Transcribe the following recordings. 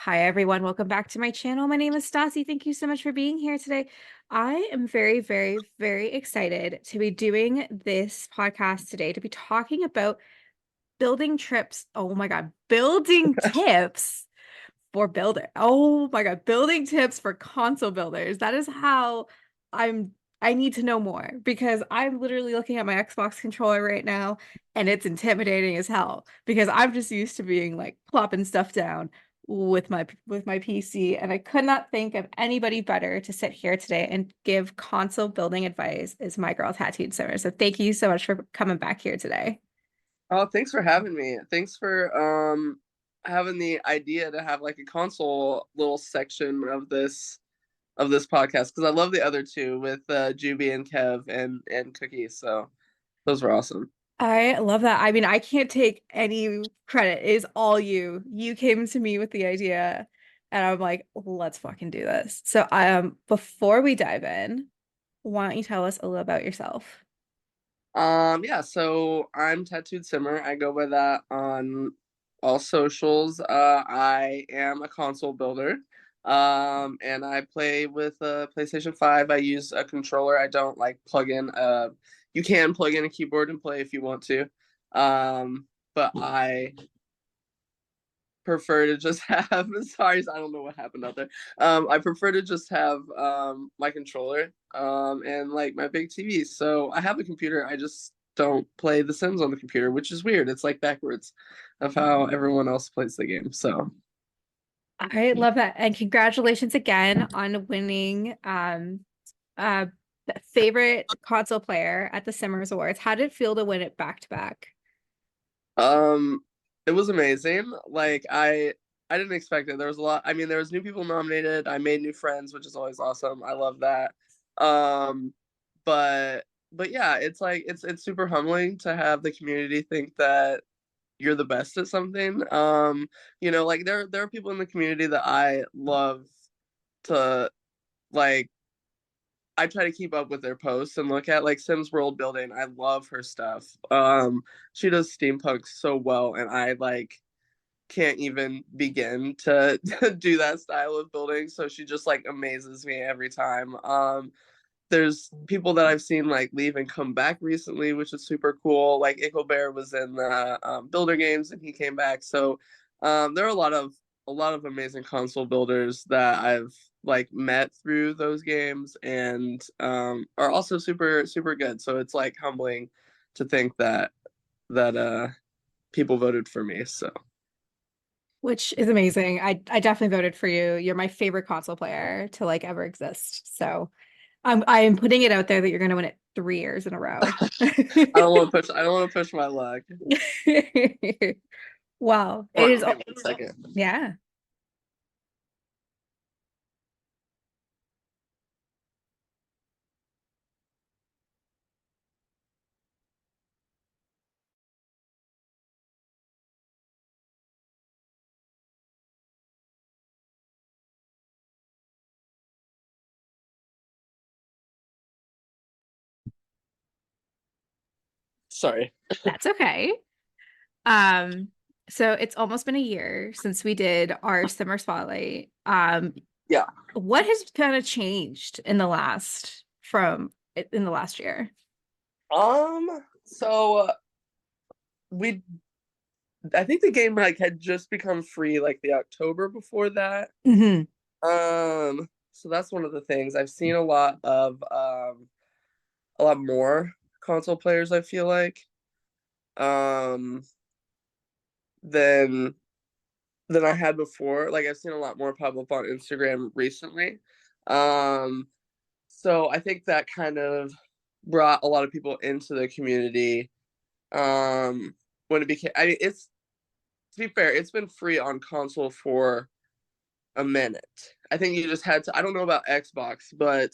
Hi everyone, welcome back to my channel. My name is Stassi. Thank you so much for being here today. I am very, very, very excited to be doing this podcast today, to be talking about building trips. Oh my God, building tips for builder. Oh my God, building tips for console builders. That is how I'm I need to know more because I'm literally looking at my Xbox controller right now and it's intimidating as hell because I'm just used to being like plopping stuff down with my PC, and I could not think of anybody better to sit here today and give console building advice is my girl Tattooed Simmer. So thank you so much for coming back here today. Oh, thanks for having me. Thanks for having the idea to have like a console little section of this podcast because I love the other two with Juby and Kev and Cookie. So those were awesome. I love that. I mean, I can't take any credit. It is all you. You came to me with the idea, and I'm like, let's fucking do this. So, before we dive in, why don't you tell us a little about yourself? Yeah, so I'm Tattooed Simmer. I go by that on all socials. I am a console builder. And I play with a PlayStation 5. I use a controller. I don't like plug in you can plug in a keyboard and play if you want to. But I prefer to just have sorry, I don't know what happened out there. I prefer to just have my controller and like my big TV. So I have a computer, I just don't play The Sims on the computer, which is weird. It's like backwards of how everyone else plays the game. So I love that. And congratulations again on winning uh favorite console player at the Simmers Awards. How did it feel to win it back to back? um it was amazing. Like I didn't expect it. There was a lot. I mean, there was new people nominated. I made new friends, which is always awesome. I love that. Um, but but yeah, it's like it's super humbling to have the community think that you're the best at something. Like there are people in the community that I love to like I try to keep up with their posts and look at like Sims World Building. I love her stuff. She does steampunk so well and I like can't even begin to, to do that style of building. So she just like amazes me every time. There's people that I've seen like leave and come back recently, which is super cool. Like Ickle Bear was in the Builder Games and he came back. So there are a lot of amazing console builders that I've like met through those games and are also super good. So it's like humbling to think that people voted for me. So Which is amazing. I definitely voted for you. You're my favorite console player to like ever exist. So I'm putting it out there that you're gonna win it 3 years in a row. I don't want to push my luck. Wow. It Hold is on, give me a second. yeah. Sorry. That's okay. Um, so it's almost been a year since we did our summer spotlight. Yeah. What has kind of changed in the last year? So we I think the game like had just become free like the October before that. Hmm. So that's one of the things. I've seen a lot more console players, I feel like. Um than than I had before. Like I've seen a lot more pop up on Instagram recently. Um so I think that kind of brought a lot of people into the community when it became, I mean, it's to be fair, it's been free on console for a minute. I think you just had to. I don't know about Xbox, but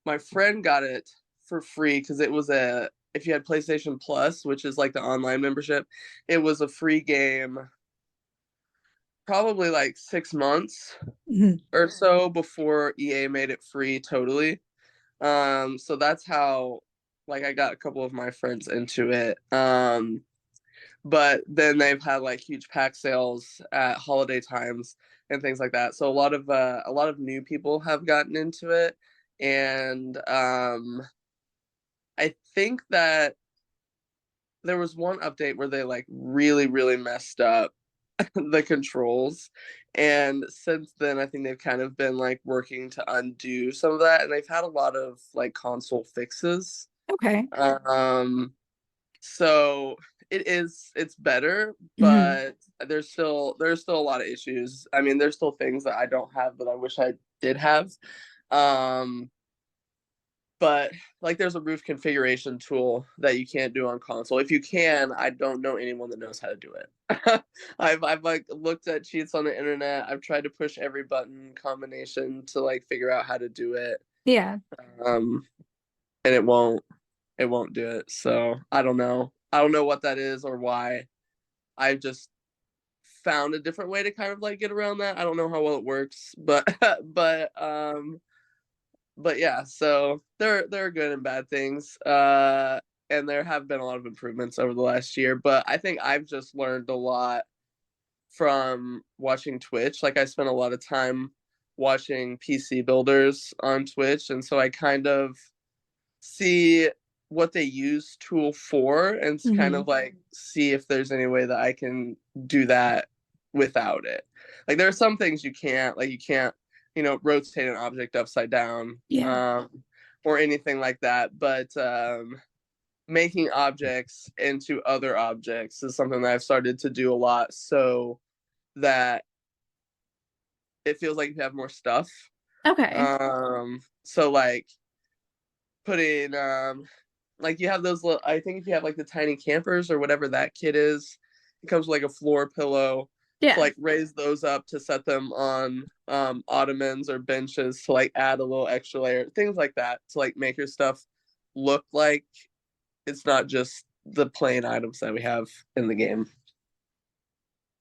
my friend got it for free because it was a. If you had PlayStation Plus, which is like the online membership, it was a free game. Probably like 6 months Hmm. or so before EA made it free totally. So that's how like I got a couple of my friends into it. But then they've had like huge pack sales at holiday times and things like that. So a lot of new people have gotten into it, and I think that there was one update where they like really really messed up the controls, and since then I think they've kind of been like working to undo some of that, and they've had a lot of like console fixes. Okay. So it's better, Hmm. but there's still a lot of issues. I mean, there's still things that I don't have that I wish I did have. Um, but like there's a roof configuration tool that you can't do on console. If you can, I don't know anyone that knows how to do it. I've like looked at cheats on the internet. I've tried to push every button combination to like figure out how to do it. Yeah. Um, and it won't do it. So I don't know. I don't know what that is or why. I've just found a different way to kind of like get around that. I don't know how well it works, but but yeah, so there are good and bad things. And there have been a lot of improvements over the last year, but I think I've just learned a lot from watching Twitch. Like I spent a lot of time watching PC builders on Twitch, and so I kind of see what they use tool for and kind Hmm. of like see if there's any way that I can do that without it. Like there are some things you can't, rotate an object upside down, Yeah. or anything like that. But making objects into other objects is something that I've started to do a lot, so that it feels like you have more stuff. Okay. So like putting like you have those little, I think if you have like the tiny campers or whatever that kit is, it comes with like a floor pillow to Yeah. like raise those up to set them on ottomans or benches to like add a little extra layer, things like that, to like make your stuff look like it's not just the plain items that we have in the game.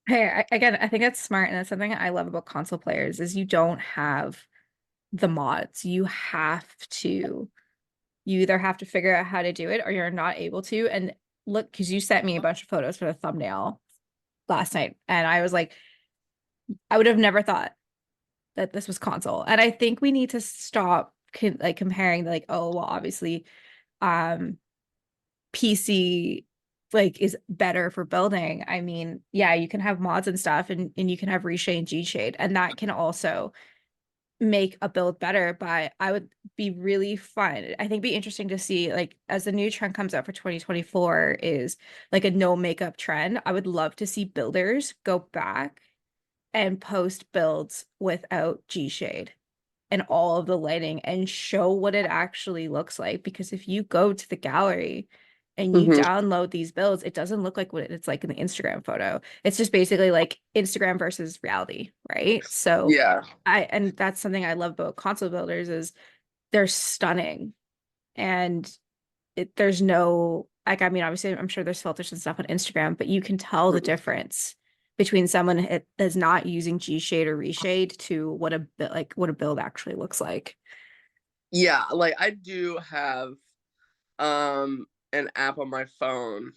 Hey, again, I think that's smart, and that's something I love about console players is you don't have the mods. You either have to figure out how to do it or you're not able to. And look, because you sent me a bunch of photos for the thumbnail last night, and I was like, I would have never thought that this was console. And I think we need to stop like comparing like, oh, well, obviously, um, PC like is better for building. I mean, yeah, you can have mods and stuff, and you can have Reshade and G-Shade, and that can also make a build better. But I would be really fun. I think be interesting to see like as the new trend comes out for 2024 is like a no makeup trend. I would love to see builders go back and post builds without G-Shade and all of the lighting and show what it actually looks like. Because if you go to the gallery and you Mm-hmm. download these builds, it doesn't look like what it's like in the Instagram photo. It's just basically like Instagram versus reality, right? So Yeah. and that's something I love about console builders is they're stunning, and there's no like I mean obviously I'm sure there's filters and stuff on Instagram, but you can tell the difference between someone that's not using G shade or reshade to what a build actually looks like. Yeah, like I do have um an app on my phone,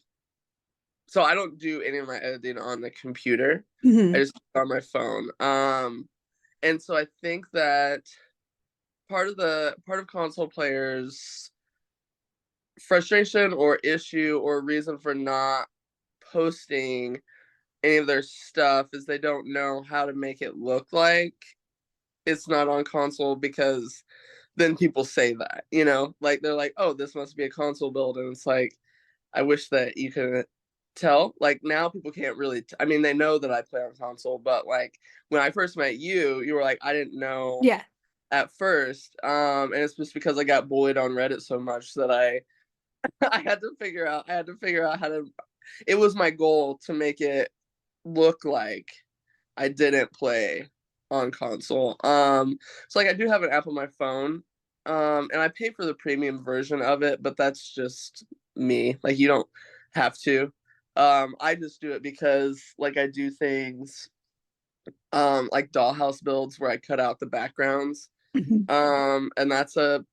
so I don't do any of my editing on the computer. I Hmm. just do it on my phone. And so I think that part of console players frustration or issue or reason for not posting any of their stuff is they don't know how to make it look like it's not on console, because then people say that, like they're like, oh, this must be a console build, and it's like, I wish that you could tell. Like now people can't really I mean, they know that I play on console, but like when I first met you, you were like, I didn't know Yeah. at first. And it's just because I got bullied on Reddit so much that I had to figure out how to, it was my goal to make it look like I didn't play on console. So like I do have an app on my phone. And I pay for the premium version of it, but that's just me. Like you don't have to. I just do it because like I do things like dollhouse builds where I cut out the backgrounds. Mhm. And that's a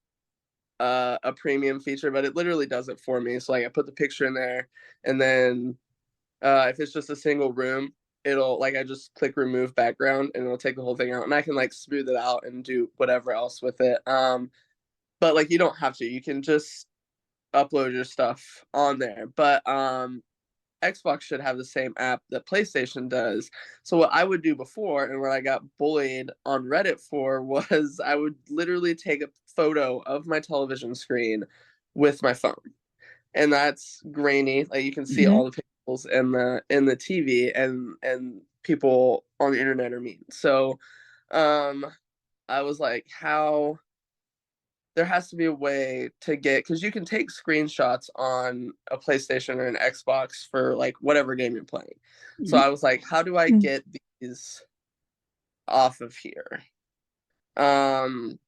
premium feature, but it literally does it for me. So like I put the picture in there, and then if it's just a single room, it'll like I just click remove background and it'll take the whole thing out, and I can like smooth it out and do whatever else with it. But like you don't have to. You can just upload your stuff on there. But Xbox should have the same app that PlayStation does. So what I would do before, and what I got bullied on Reddit for, was I would literally take a photo of my television screen with my phone, and that's grainy. Like you can see Hmm. all the pixels in the TV, and people on the internet are mean. So, um, I was like, how there has to be a way to get, because you can take screenshots on a PlayStation or an Xbox for like whatever game you're playing. So I was like, how do I get these off of here? Um,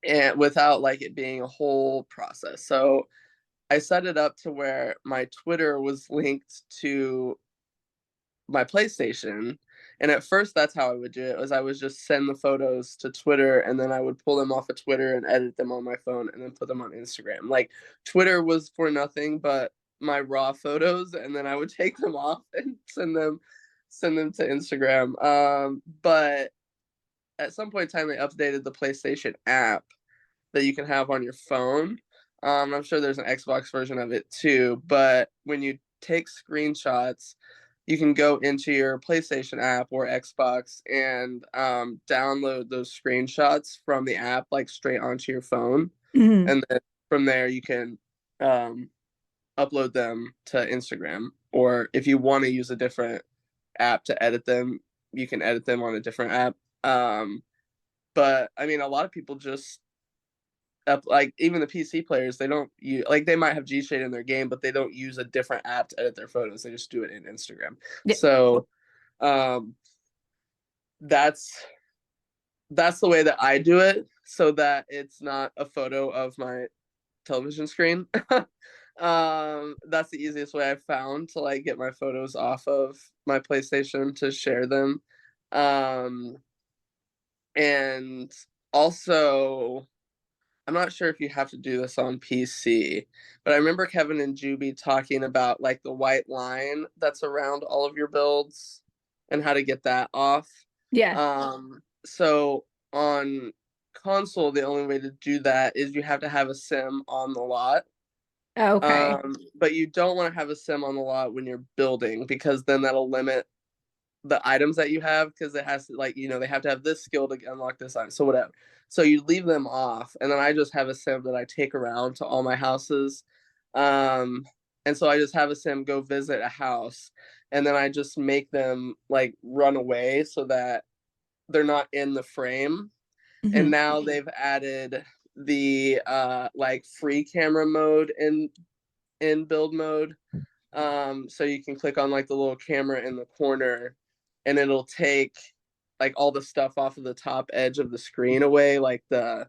and without like it being a whole process. So I set it up to where my Twitter was linked to my PlayStation. And at first that's how I would do it, was I would just send the photos to Twitter, and then I would pull them off of Twitter and edit them on my phone and then put them on Instagram. Like Twitter was for nothing but my raw photos, and then I would take them off and send them to Instagram. But at some point in time they updated the PlayStation app that you can have on your phone. I'm sure there's an Xbox version of it too, but when you take screenshots, you can go into your PlayStation app or Xbox and download those screenshots from the app like straight onto your phone, Hmm. and then from there you can um, upload them to Instagram. Or if you want to use a different app to edit them, you can edit them on a different app. But I mean, a lot of people just up like even the PC players, they don't use like they might have G Shade in their game, but they don't use a different app to edit their photos. They just do it in Instagram. Yeah. So um that's that's the way that I do it, so that it's not a photo of my television screen. That's the easiest way I've found to like get my photos off of my PlayStation to share them. Um and also I'm not sure if you have to do this on PC, but I remember Kevin and Juby talking about like the white line that's around all of your builds and how to get that off. Yeah. So on console, the only way to do that is you have to have a sim on the lot. Okay. But you don't want to have a sim on the lot when you're building, because then that'll limit the items that you have, because it has to like they have to have this skill to unlock this item, so whatever. So you leave them off, and then I just have a sim that I take around to all my houses. um and so I just have a sim go visit a house, and then I just make them like run away so that they're not in the frame. And Hmm. now they've added the like free camera mode in build mode. So you can click on like the little camera in the corner, and it'll take like all the stuff off of the top edge of the screen away, like the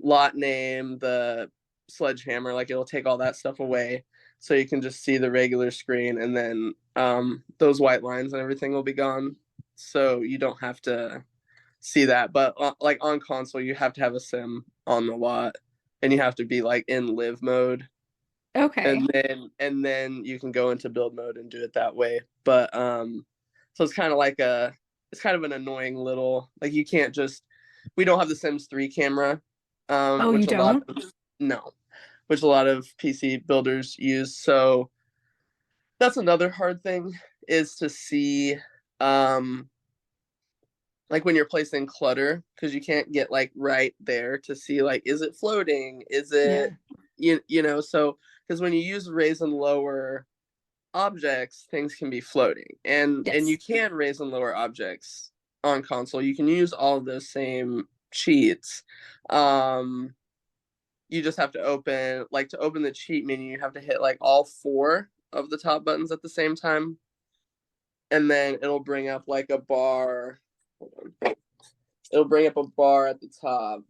lot name, the sledgehammer, like it'll take all that stuff away. So you can just see the regular screen, and then those white lines and everything will be gone. So you don't have to see that. But like on console, you have to have a sim on the lot, and you have to be like in live mode, Okay. and then you can go into build mode and do it that way. But so it's kind of like it's kind of an annoying little, like you can't just, we don't have the Sims 3 camera, Oh, you which a lot don't? of, no, which a lot of PC builders use. So that's another hard thing, is to see um like when you're placing clutter, because you can't get like right there to see like, is it floating, is it, Yeah. so because when you use raise and lower objects, things can be floating, and you Yes. can raise and lower objects on console. You can use all of those same cheats. um you just have to open the cheat menu, you have to hit like all four of the top buttons at the same time, and then it'll bring up like a bar. It'll bring up a bar at the top,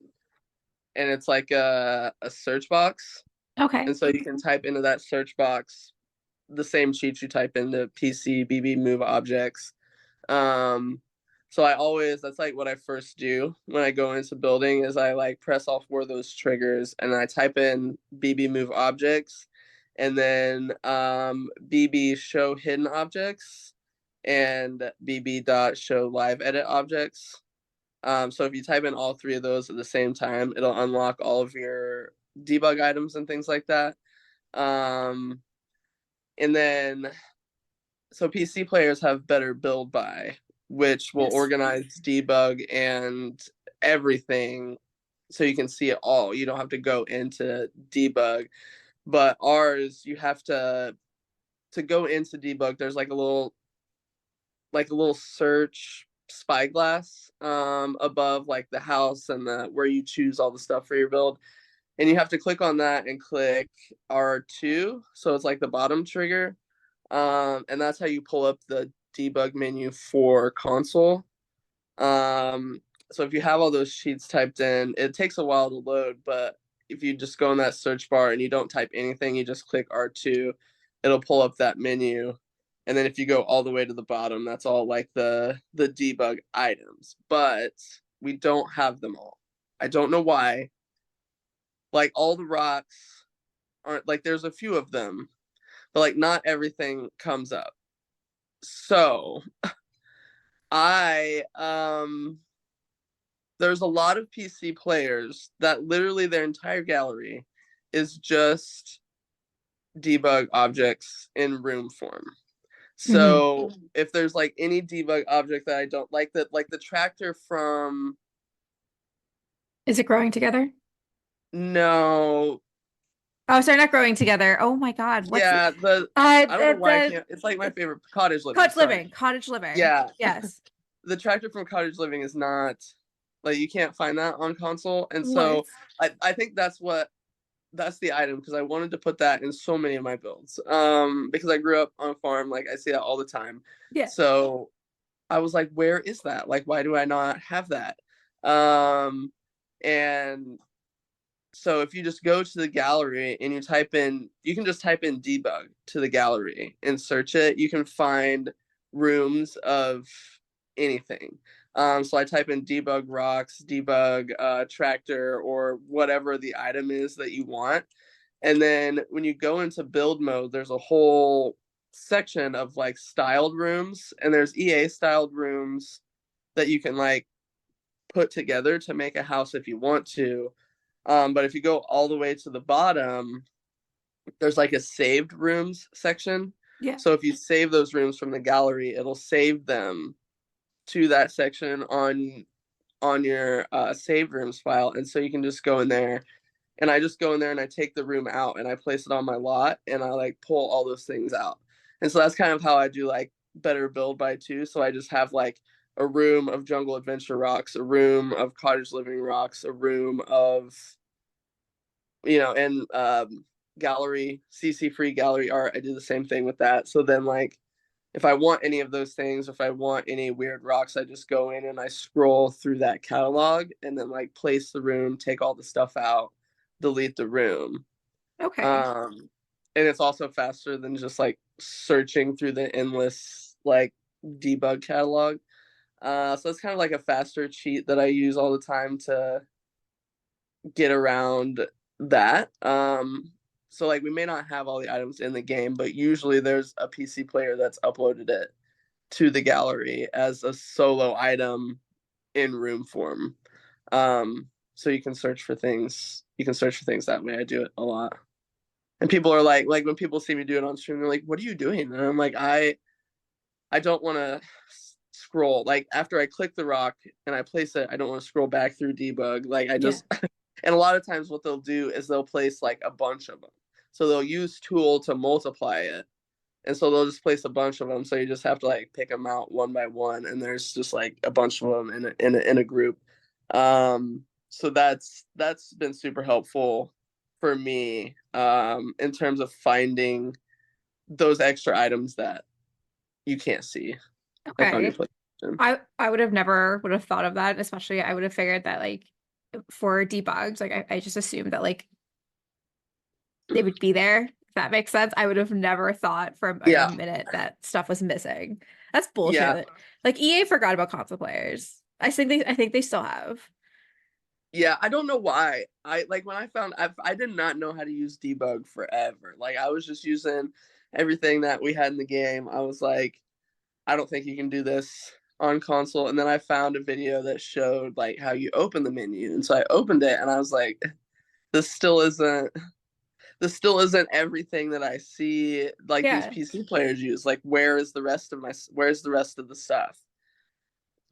and it's like a search box, Okay. and so you can type into that search box the same cheats you type into PC BB move objects. Um, so I always, that's like what I first do when I go into building, is I like press all four of those triggers, and I type in BB move objects, and then BB show hidden objects, and bb.show live edit objects. So if you type in all three of those at the same time, it'll unlock all of your debug items and things like that. And then, so PC players have better build by, which will Yes. organize debug and everything so you can see it all. You don't have to go into debug. But ours, you have to go into debug. There's like a little search spyglass above like the house and the where you choose all the stuff for your build, and you have to click on that and click R2, so it's like the bottom trigger, and that's how you pull up the debug menu for console. So if you have all those sheets typed in, it takes a while to load, but if you just go in that search bar and you don't type anything, you just click R2, it'll pull up that menu. And then if you go all the way to the bottom, that's all like the debug items. But we don't have them all. I don't know why. Like all the rocks aren't like there's a few of them, but like not everything comes up. So I there's a lot of PC players that literally their entire gallery is just debug objects in room form. Mhm. So if there's like any debug object that I don't like, that like the tractor from Is it growing together? no, Oh, sorry, not growing together. Oh my God. What's yeah, the I don't know why I the can't. It's like my favorite cottage living. cottage Sorry, living? Cottage living. yeah, Yes. the tractor from cottage living is not like you can't find that on console, and What? so I think that's the item because I wanted to put that in so many of my builds. Because I grew up on a farm, like I see that all the time. Yeah. So I was like, where is that? Like, why do I not have that? And so if you just go to the gallery and you type in, you can just type in debug to the gallery and search it. You can find rooms of anything. So I type in debug rocks, debug tractor, or whatever the item is that you want. And then when you go into build mode, there's a whole section of like styled rooms, and there's EA styled rooms that you can like put together to make a house if you want to. But if you go all the way to the bottom, there's like a saved rooms section. Yeah. So if you save those rooms from the gallery, it'll save them to that section on your saved rooms file, and so you can just go in there. And I just go in there and I take the room out and I place it on my lot and I like pull all those things out. And so that's kind of how I do like better build by two. So I just have like a room of jungle adventure rocks, a room of cottage living rocks, a room of and gallery CC free gallery art. I do the same thing with that. So then like if I want any of those things, if I want any weird rocks, I just go in and I scroll through that catalog and then like place the room, take all the stuff out, delete the room. Okay. Um, and it's also faster than just like searching through the endless like debug catalog. So it's kind of like a faster cheat that I use all the time to get around that. So like we may not have all the items in the game, but usually there's a PC player that's uploaded it to the gallery as a solo item in room form. So you can search for things. You can search for things that way. I do it a lot. And people are like when people see me do it on stream, they're like, "What are you doing?" And I'm like, I don't want to scroll. Like after I click the rock and I place it, I don't want to scroll back through debug. Like I Yeah. just and a lot of times what they'll do is they'll place like a bunch of them. So they'll use tool to multiply it. And so they'll just place a bunch of them. So you just have to like pick them out one by one. And there's just like a bunch of them in a group. So that's been super helpful for me in terms of finding those extra items that you can't see like on your Okay. PlayStation. I would have never would have thought of that, especially I would have figured that like for debugs, like I just assumed that like they would be there. If that makes sense. I would have never thought for like a Yeah, minute that stuff was missing. That's yeah, bullshit. Like EA forgot about console players. I think they still have. yeah. I don't know why. I like when I found I did not know how to use debug forever. Like I was just using everything that we had in the game. I was like, I don't think you can do this on console. And then I found a video that showed like how you open the menu. And so I opened it and I was like, this still isn't this still isn't everything that I see like these Yeah. PC players use. Like where's the rest of the stuff?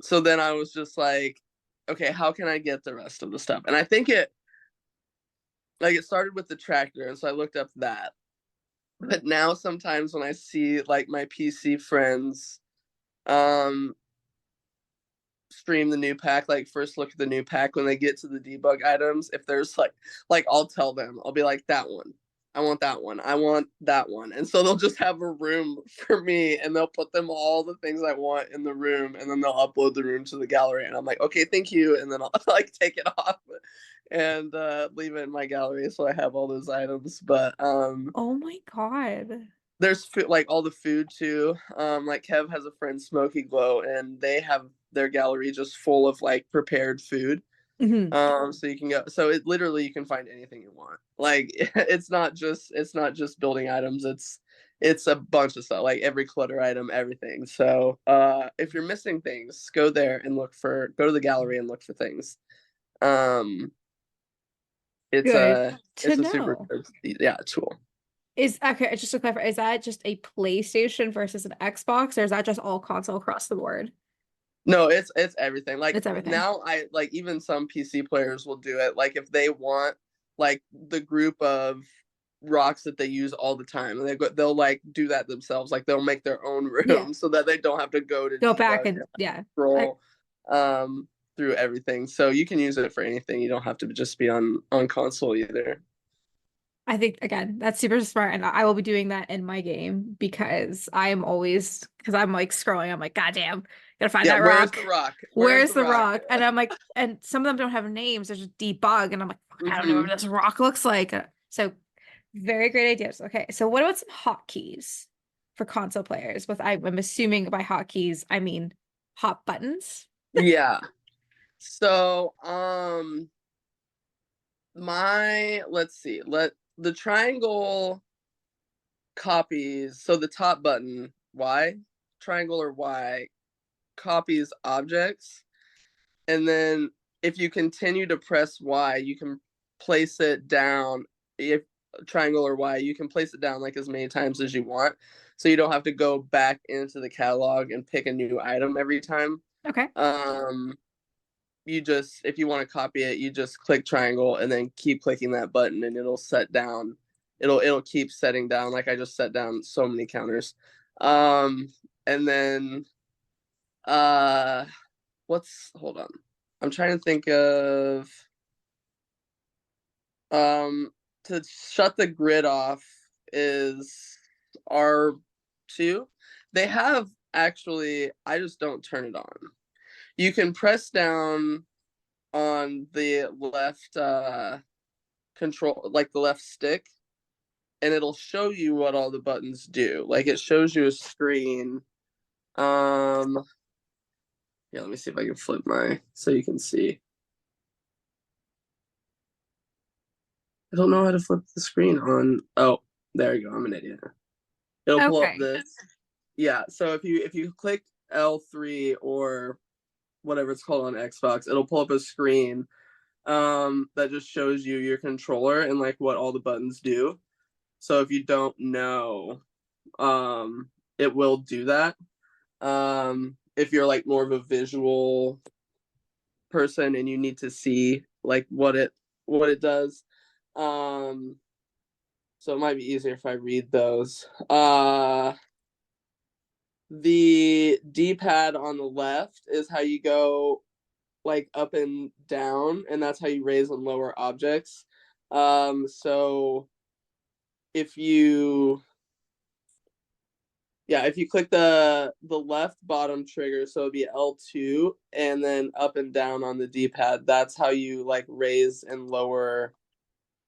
So then I was just like, okay, how can I get the rest of the stuff? And I think it started with the tractor, and so I looked up that. But now sometimes when I see like my PC friends um stream the new pack, like first look at the new pack when they get to the debug items, if there's like I'll tell them, I'll be like, that one. I want that one. I want that one. And so they'll just have a room for me and they'll put them all the things I want in the room and then they'll upload the room to the gallery and I'm like, okay, thank you. And then I'll like take it off and leave it in my gallery so I have all those items. But Oh my God. there's food, like all the food too. Like Kev has a friend, Smoky Glow, and they have their gallery just full of like prepared food. Hmm. So you can go. So it literally you can find anything you want. Like it's not just building items. It's a bunch of stuff. Like every clutter item, everything. So if you're missing things, go there and go to the gallery and look for things. Um, it's Good a to it's a super know. good, yeah, tool. Is okay, just to clarify, is that just a PlayStation versus an Xbox, or is that just all console across the board? No, it's everything. Like It's everything. now I like even some PC players will do it. Like if they want like the group of rocks that they use all the time and they'll like do that themselves. Like they'll make their own Yeah. room so that they don't have to go to Go back debug and and yeah. I scroll through everything. So you can use it for anything. You don't have to just be on console either. I think again, that's super smart, and I will be doing that in my game because I'm like scrolling, I'm like, God damn, gotta find Yeah, that where's rock. the rock? Where's Where's the the rock? rock? And I'm like, and some of them don't have names, they're just debug, and I'm like, fuck, I don't know what Hmm. this rock looks like. So very great ideas. Okay, so what about some hotkeys for console players? I'm assuming by hotkeys, I mean hot buttons. Yeah. So let's see. Let the triangle copies, so the top button Y, triangle or Y, copies objects, and then if you continue to press Y you can place it down. If triangle or Y you can place it down like as many times as you want, so you don't have to go back into the catalog and pick a new item every time. Okay. um you just, if you want to copy it, you just click triangle and then keep clicking that button and it'll set down, it'll keep setting down. Like I just set down so many counters. And then uh what's hold on, I'm trying to think of um to shut the grid off is R2. They have, actually I just don't turn it on. You can press down on the left control, like the left stick, and it'll show you what all the buttons do. Like it shows you a screen. um yeah, let me see if I can flip my so you can see. I don't know how to flip the screen on. Oh, there you go, I'm an idiot. It'll pull up Okay. this. Yeah, so if you click L3 or whatever it's called on Xbox, it'll pull up a screen that just shows you your controller and like what all the buttons do. So if you don't know, it will do that. If you're like more of a visual person and you need to see like what it does. Um, so it might be easier if I read those. The D-pad on the left is how you go like up and down, and that's how you raise and lower objects. So if you yeah, if you click the left bottom trigger, so it'd be L2, and then up and down on the D-pad, that's how you like raise and lower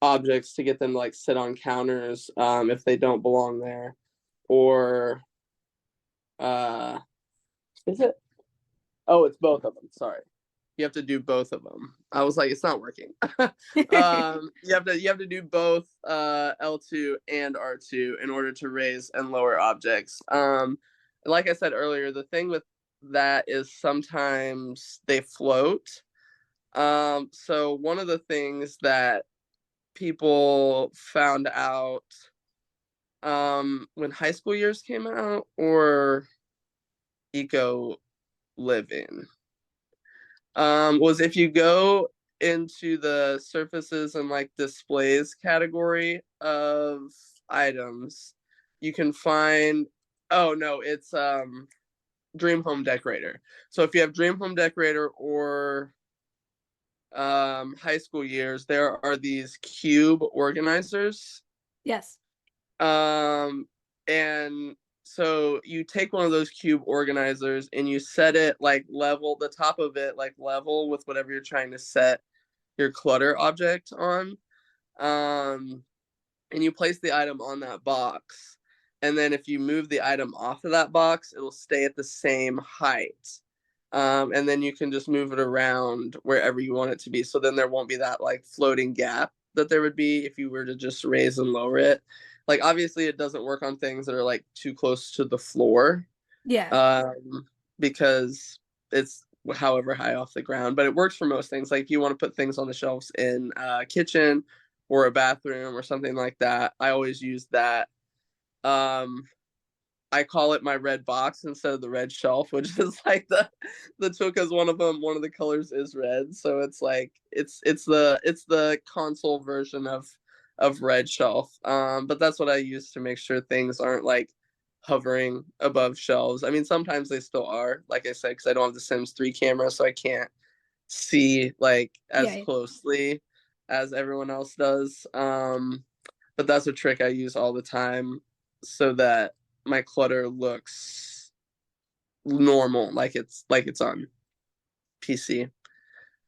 objects to get them to like sit on counters if they don't belong there. Or uh is it? Oh, it's both of them. Sorry. You have to do both of them. I was like, it's not working. You have to do both L2 and R2 in order to raise and lower objects. like I said earlier, the thing with that is sometimes they float. So one of the things that people found out when high school years came out, or eco living, was if you go into the surfaces and like displays category of items, you can find, oh no, it's Dream Home Decorator. So if you have Dream Home Decorator or high school years, there are these cube organizers. Yes. Um, and so you take one of those cube organizers and you set it like level, the top of it like level with whatever you're trying to set your clutter object on. Um, and you place the item on that box. And then if you move the item off of that box, it'll stay at the same height. And then you can just move it around wherever you want it to be. So then there won't be that like floating gap that there would be if you were to just raise and lower it. Like obviously it doesn't work on things that are like too close to the floor, Yeah. because it's however high off the ground, but it works for most things. Like if you want to put things on the shelves in a kitchen or a bathroom or something like that, I always use that. Um, I call it my red box instead of the red shelf, which is like the because one of them, one of the colors is red, so it's like it's the console version of red shelf. But that's what I use to make sure things aren't like hovering above shelves. I mean, sometimes they still are, like I said, because I don't have the Sims 3 camera, so I can't see like as Yeah. closely as everyone else does. But that's a trick I use all the time so that my clutter looks normal, like it's on PC.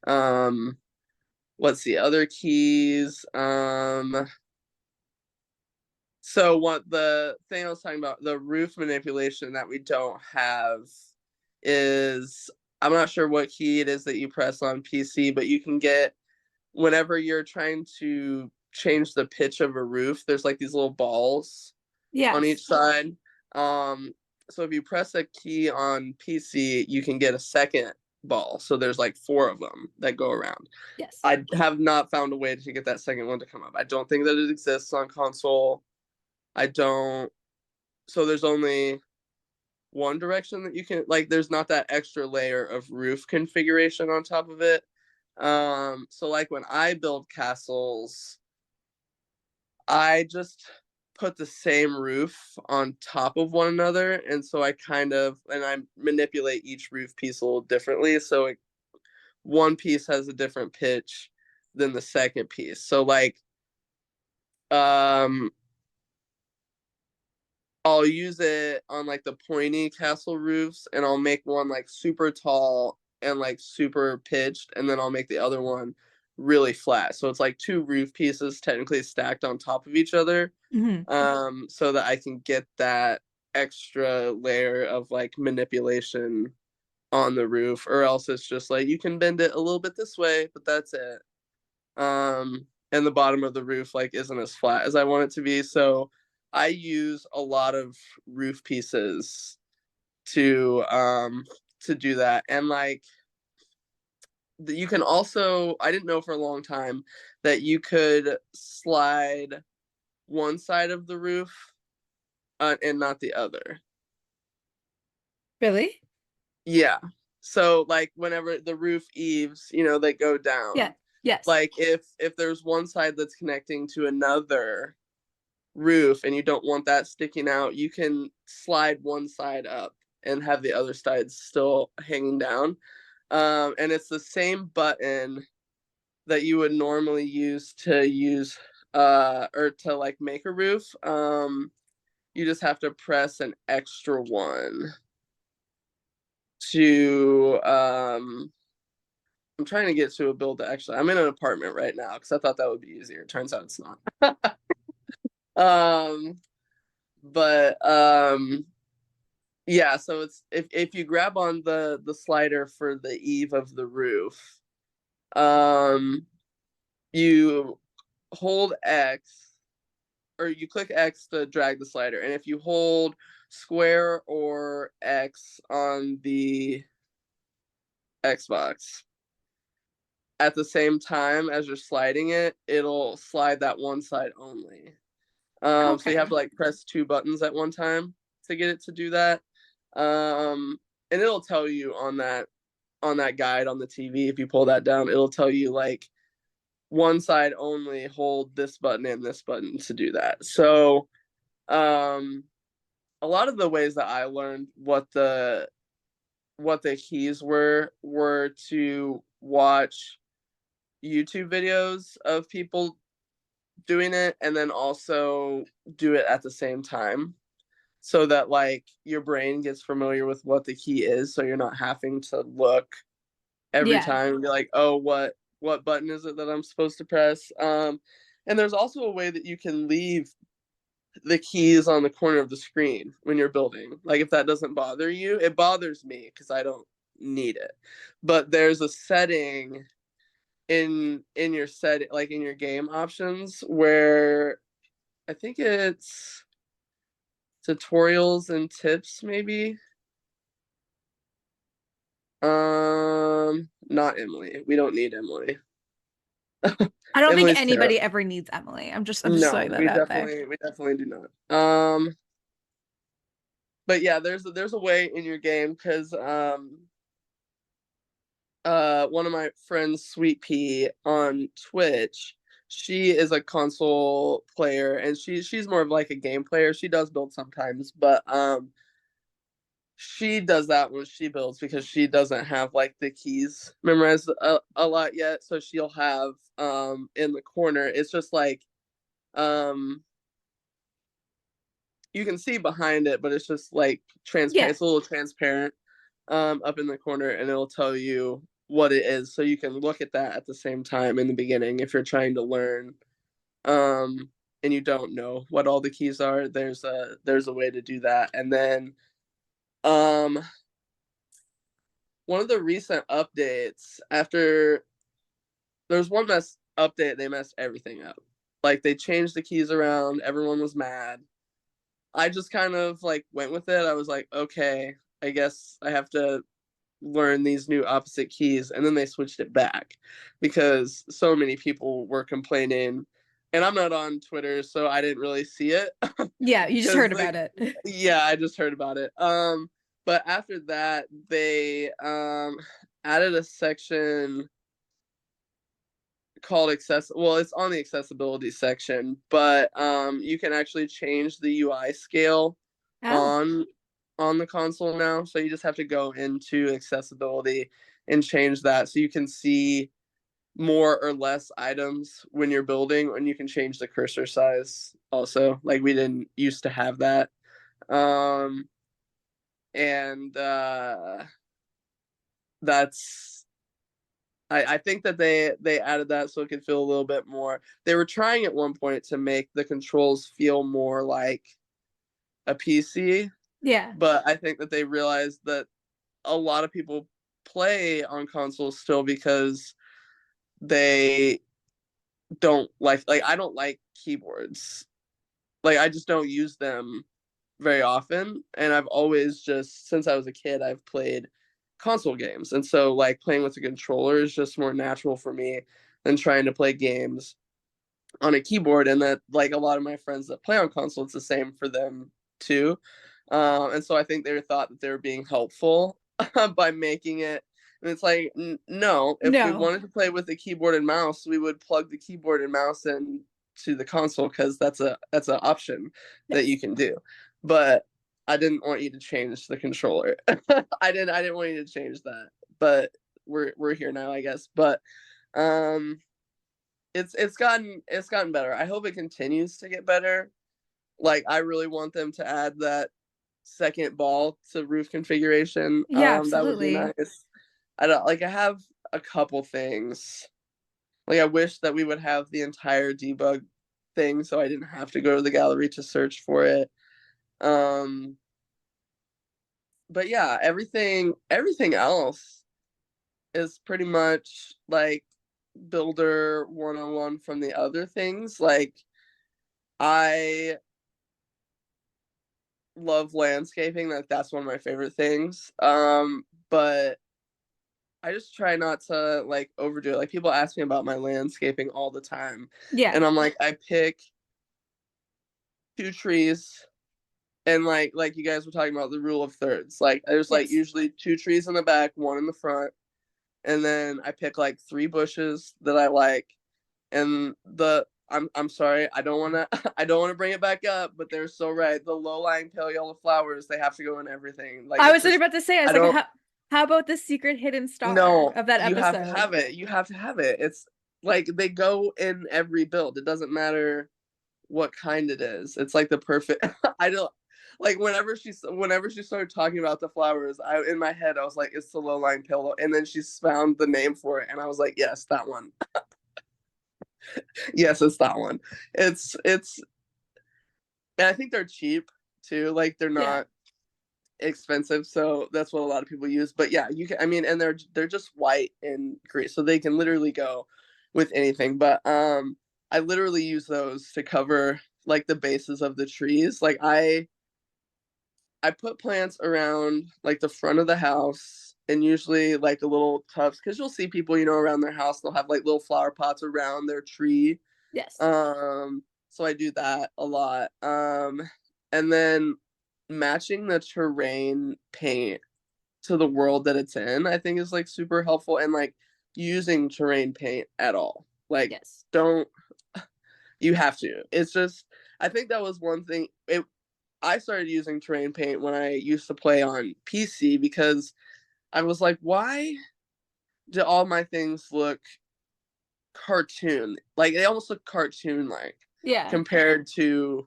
Um, let's see, other keys. So what the thing I was talking about, the roof manipulation that we don't have is, I'm not sure what key it is that you press on PC, but you can get, whenever you're trying to change the pitch of a roof, there's like these little balls on each Yes. side. Um, so if you press a key on PC, you can get a second ball. So there's like four of them that go around. Yes. I have not found a way to get that second one to come up. I don't think that it exists on console. I don't. So there's only one direction that you can, like, there's not that extra layer of roof configuration on top of it. So like when I build castles, I just put the same roof on top of one another, and so I manipulate each roof piece a little differently, so one piece has a different pitch than the second piece. So like um I'll use it on like the pointy castle roofs, and I'll make one like super tall and like super pitched, and then I'll make the other one really flat. So it's like two roof pieces technically stacked on top of each other, Hmm. so that I can get that extra layer of like manipulation on the roof, or else it's just like you can bend it a little bit this way, but that's it. And the bottom of the roof like isn't as flat as I want it to be. So I use a lot of roof pieces to do that. And like you can also, I didn't know for a long time that you could slide one side of the roof, and not the other. Really? Yeah. So like whenever the roof eaves, they go Yeah. down. Yes. Like if there's one side that's connecting to another roof and you don't want that sticking out, you can slide one side up and have the other side still hanging down. And it's the same button that you would normally use or to like make a roof. You just have to press an extra one to I'm trying to get to a build that actually, I'm in an apartment right now because I thought that would be easier. Turns out it's not. um but yeah, so it's if you grab on the slider for the eave of the roof, um you hold X or you click X to drag the slider, and if you hold square or X on the Xbox at the same time as you're sliding it, it'll slide that one side only. So you have Okay. to like press two buttons at one time to get it to do that. And it'll tell you on that guide on the TV, if you pull that down, it'll tell you like one side only, hold this button and this button to do that. So a lot of the ways that I learned what the keys were to watch YouTube videos of people doing it and then also do it at the same time so that like your brain gets familiar with what the key is so you're not having to look every Yeah. time and be like, oh, what button is it that I'm supposed to press? And there's also a way that you can leave the keys on the corner of the screen when you're building. Like if that doesn't bother you, it bothers me because I don't need it. But there's a setting in your set like in your game options where I think it's tutorials and tips maybe. Not Emily. We don't need Emily. I don't think Emily's anybody terrible. ever needs Emily. I'm just throwing No, that out there. we definitely do not. But yeah, there's a way in your game because one of my friends, Sweet Pea on Twitch, she is a console player and she's more of like a game player. She does build sometimes, but she does that when she builds because she doesn't have like the keys memorized a lot yet. So she'll have in the corner, it's just like um you can see behind it, but it's just like transparent. Yeah. It's a little transparent up in the corner, and it'll tell you what it is, so you can look at that at the same time in the beginning if you're trying to learn. And you don't know what all the keys are. There's a way to do that, and then um, one of the recent updates after there's one mess update, they messed everything up. Like they changed the keys around. Everyone was mad. I just kind of like went with it. I was like, okay, I guess I have to learn these new opposite keys. And then they switched it back because so many people were complaining. And I'm not on Twitter, so I didn't really see it. Yeah, you just Because heard like about it. yeah, I just heard about it. But after that they added a section called access well, it's on the accessibility section, but you can actually change the UI scale Oh, on the console now. So you just have to go into accessibility and change that so you can see more or less items when you're building, and you can change the cursor size also. Like we didn't used to have that. Um and that's I think that they added that so it could feel a little bit more. They were trying at one point to make the controls feel more like a PC, yeah. but I think that they realized that a lot of people play on consoles still because they don't like I don't like keyboards. Like I just don't use them very often, and I've always just since I was a kid I've played console games, and so like playing with a controller is just more natural for me than trying to play games on a keyboard. And that like a lot of my friends that play on console, it's the same for them too. And so I think they thought that they were being helpful by making it. And it's like, no, if we No. wanted to play with the keyboard and mouse, we would plug the keyboard and mouse in to the console because that's an option that you can do. But I didn't want you to change the controller. I didn't want you to change that. But we're here now, I guess. But um it's gotten better. I hope it continues to get better. Like I really want them to add that second ball to roof configuration. Yeah, That would be absolutely. nice. I don't like I have a couple things. Like I wish that we would have the entire debug thing so I didn't have to go to the gallery to search for it. Um but yeah, everything else is pretty much like builder 101 from the other things. Like I love landscaping. That's one of my favorite things. But I just try not to like overdo it. Like people ask me about my landscaping all the time, Yeah. and I'm like, I pick two trees, and like you guys were talking about the rule of thirds. Like there's like Yes. usually two trees in the back, one in the front, and then I pick like three bushes that I like, and I'm sorry, I don't want to I don't want to bring it back up, but they're so right. The low-lying pale yellow flowers, they have to go in everything. Like I it's was literally just about to say, I I was like, don't how about the secret hidden star no, of that you have to episode? have it. You have to have it. It's like they go in every build. It doesn't matter what kind it is. It's like the perfect I don't like whenever she started talking about the flowers, I in my head I was like, it's the low-lying pillow. And then she found the name for it and I was like, yes, that one. Yes, it's that one. It's and I think they're cheap too. Like they're Yeah. not expensive, so that's what a lot of people use. But yeah, you can. I mean, and they're just white and gray, so they can literally go with anything. But I literally use those to cover like the bases of the trees. Like I put plants around like the front of the house and usually like a little tubs because you'll see people, around their house, they'll have like little flower pots around their tree. Yes. So I do that a lot. And then matching the terrain paint to the world that it's in, I think is like super helpful and like using terrain paint at all. Like Yes. don't you have to. It's just I think that was one thing I started using terrain paint when I used to play on PC because I was like, why do all my things look cartoon? Like they almost look cartoon like Yeah. compared to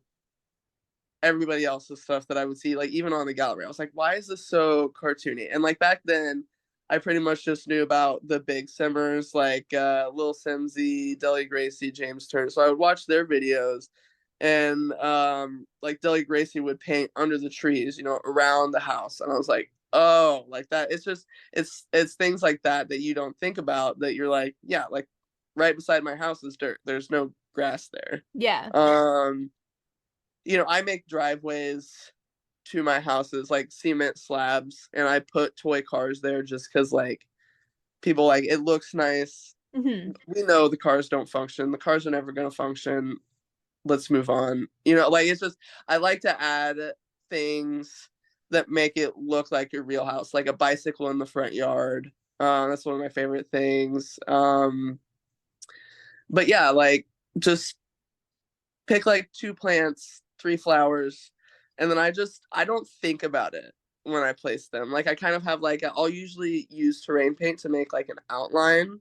everybody else's stuff that I would see, like even on the gallery. I was like, why is this so cartoony? And like back then, I pretty much just knew about the big simmers like Lil Simsy, Deli Gracie, James Turner. So I would watch their videos and like Deli Gracie would paint under the trees, around the house. And I was like, oh, like that. It's just it's things like that you don't think about that you're like, yeah, like right beside my house is dirt. There's no grass there. Yeah. Um I make driveways to my houses like cement slabs and I put toy cars there just because like people like it looks nice. Hmm. We know the cars don't function. The cars are never going to function. Let's move on. Like it's just I like to add things that make it look like your real house, like a bicycle in the front yard. That's one of my favorite things. But yeah, like just pick like two plants, three flowers, and then I don't think about it when I place them. Like I kind of have like I'll usually use terrain paint to make like an outline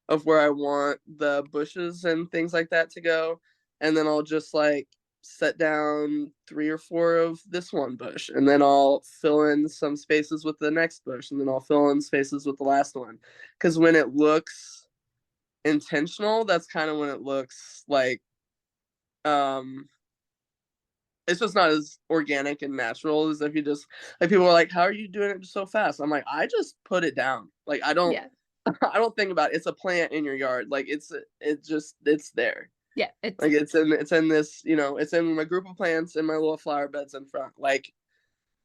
of where I want the bushes and things like that to go, and then I'll just like set down three or four of this one bush, and then I'll fill in some spaces with the next bush, and then I'll fill in spaces with the last one. Because when it looks intentional, that's kind of when it looks like um it's just not as organic and natural as if you just like people are like, how are you doing it so fast? I'm like, I just put it down. Like I don't Yeah. I don't think about it. It's a plant in your yard. Like it's there. Yeah. It's Like it's in this, it's in my group of plants in my little flower beds in front. Like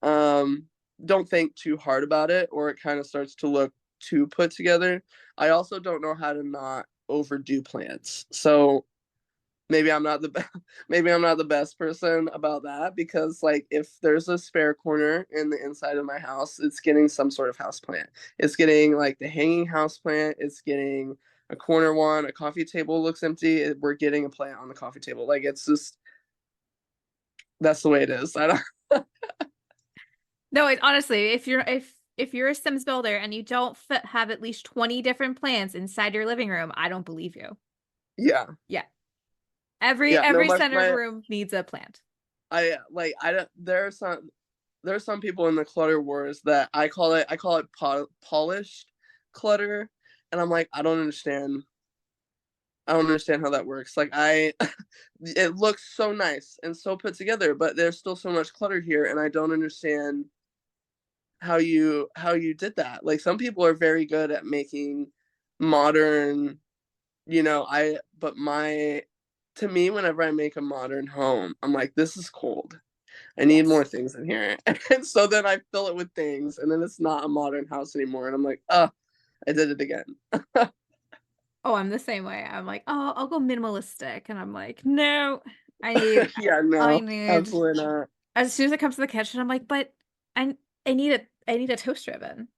um don't think too hard about it or it kind of starts to look too put together. I also don't know how to not overdo plants. So maybe I'm not the maybe I'm not the best person about that because like if there's a spare corner in the inside of my house, it's getting some sort of house plant. It's getting like the hanging house plant. It's getting a corner one. A coffee table looks empty. We're getting a plant on the coffee table. Like it's just that's the way it is. I don't. no, it honestly, if you're a Sims builder and you don't have at least 20 different plants inside your living room, I don't believe you. Yeah, Yeah. Every yeah. No, every my centered my room needs a plant. I don't. There's some people in the clutter wars that I call it polished clutter, and I'm like I don't understand how that works. Like it looks so nice and so put together, but there's still so much clutter here, and I don't understand how you did that. Like some people are very good at making modern, but my to me, whenever I make a modern home, I'm like, this is cold. I need more Yes. things in here. And so then I fill it with things, and then it's not a modern house anymore. And I'm like, I did it again. Oh, I'm the same way. I'm like, oh, I'll go minimalistic. And I'm like, no, I need, Yeah, I no, need, absolutely not. as soon as it comes to the kitchen, I'm like, but I, I need a toaster oven.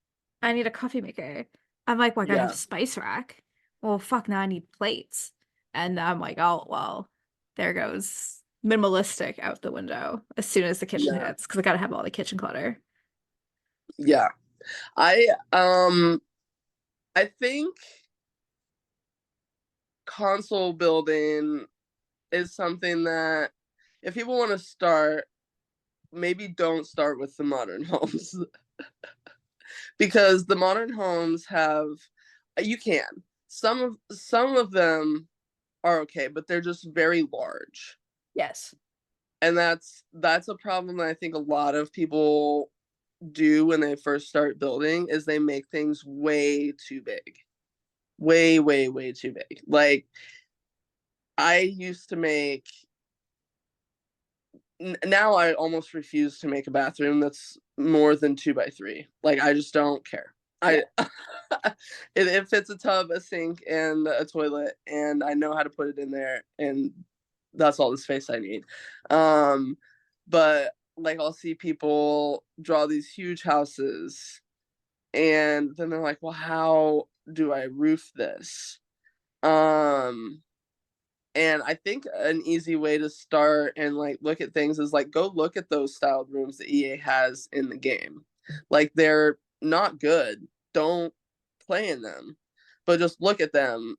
I need a coffee maker. I'm like, well, I gotta have a Yeah, spice rack. Well, fuck, now I need plates. And I'm like, oh, well, there goes minimalistic out the window as soon as the kitchen yeah, hits, because I gotta have all the kitchen clutter. yeah. I I think console building is something that if people want to start, maybe don't start with the modern homes because the modern homes have you can some of them are okay, but they're just very large. Yes. And that's a problem that I think a lot of people do when they first start building is they make things way too big. Way, way, way too big. Like I used to make now I almost refuse to make a bathroom that's more than 2 by 3. Like I just don't care. Yeah. I it fits a tub, a sink, and a toilet, and I know how to put it in there, and that's all the space I need. Um, but like I'll see people draw these huge houses, and then they're like, "Well, how do I roof this?" Um, and I think an easy way to start and like look at things is like go look at those styled rooms that EA has in the game. Like they're not good. Don't play in them. But just look at them.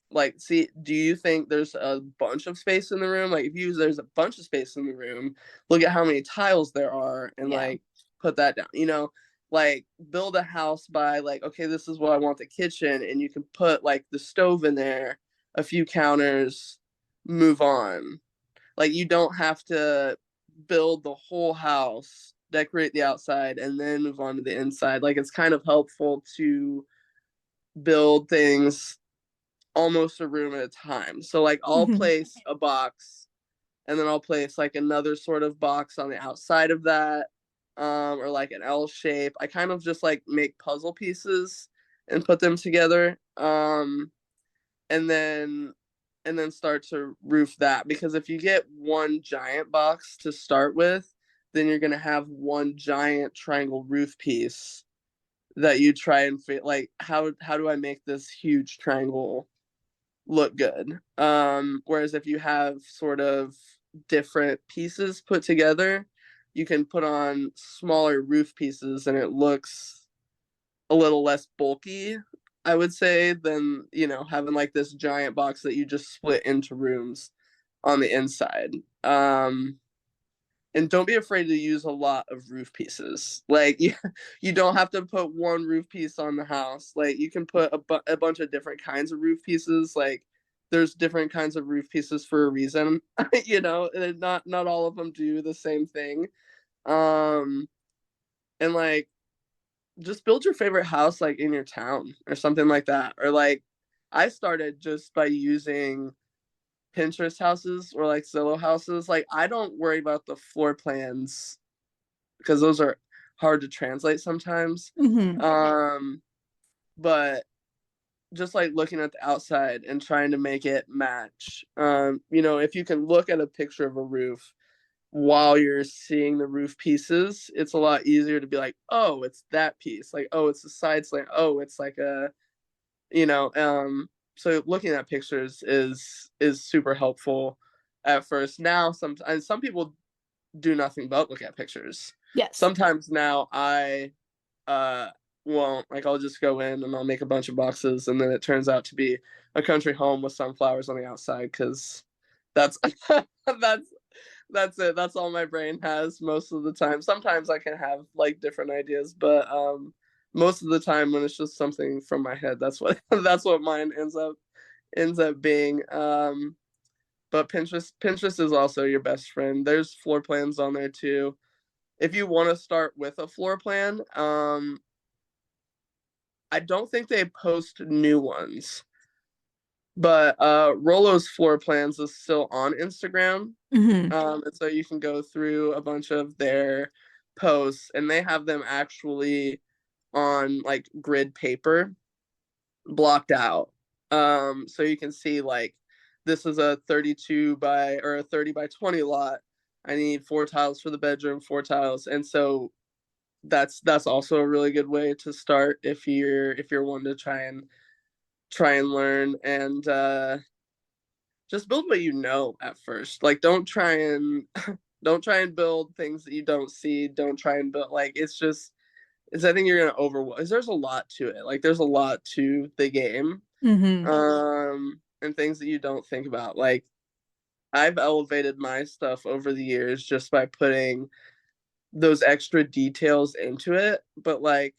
Like see, do you think there's a bunch of space in the room? Like if you there's a bunch of space in the room, look at how many tiles there are and Yeah. like put that down. Like build a house by like okay, this is what I want the kitchen and you can put like the stove in there, a few counters, move on. Like you don't have to build the whole house, decorate the outside, and then move on to the inside. Like it's kind of helpful to build things almost a room at a time. So like I'll Hmm. place a box and then I'll place like another sort of box on the outside of that, or like an L shape. I kind of just like make puzzle pieces and put them together. And then start to roof that because if you get one giant box to start with, then you're gonna have one giant triangle roof piece that you try and fit like how do I make this huge triangle look good? Whereas if you have sort of different pieces put together, you can put on smaller roof pieces and it looks a little less bulky, I would say, than having like this giant box that you just split into rooms on the inside. And don't be afraid to use a lot of roof pieces. Like you don't have to put one roof piece on the house. Like you can put a bunch of different kinds of roof pieces. Like there's different kinds of roof pieces for a reason. And not all of them do the same thing. Um, and like just build your favorite house like in your town or something like that. Or like I started just by using Pinterest houses or like Zillow houses. Like I don't worry about the floor plans because those are hard to translate sometimes. Hmm. Um, but just like looking at the outside and trying to make it match. If you can look at a picture of a roof while you're seeing the roof pieces, it's a lot easier to be like, oh, it's that piece. Like, oh, it's a side slant. Oh, it's like a, you know, so looking at pictures is super helpful at first. Now, some people do nothing but look at pictures. Yes. Sometimes now I uh won't like I'll just go in and I'll make a bunch of boxes and then it turns out to be a country home with sunflowers on the outside because that's that's that's it. That's all my brain has most of the time. Sometimes I can have like different ideas, but most of the time when it's just something from my head, that's what that's what mine ends up being. But Pinterest is also your best friend. There's floor plans on there too. If you want to start with a floor plan, I don't think they post new ones, But Rolo's Floor Plans is still on Instagram. Hmm. And so you can go through a bunch of their posts, and they have them actually on like grid paper blocked out. So you can see like this is a 32 by or a 30 by 20 lot. I need 4 tiles for the bedroom, 4 tiles. And so that's also a really good way to start if you're one to try and learn and just build what you know at first. Like don't try and build things that you don't see. Don't try and build like it's I think you're gonna overwhelm. There's a lot to it. Like there's a lot to the game, Hmm. and things that you don't think about. Like I've elevated my stuff over the years just by putting those extra details into it. But like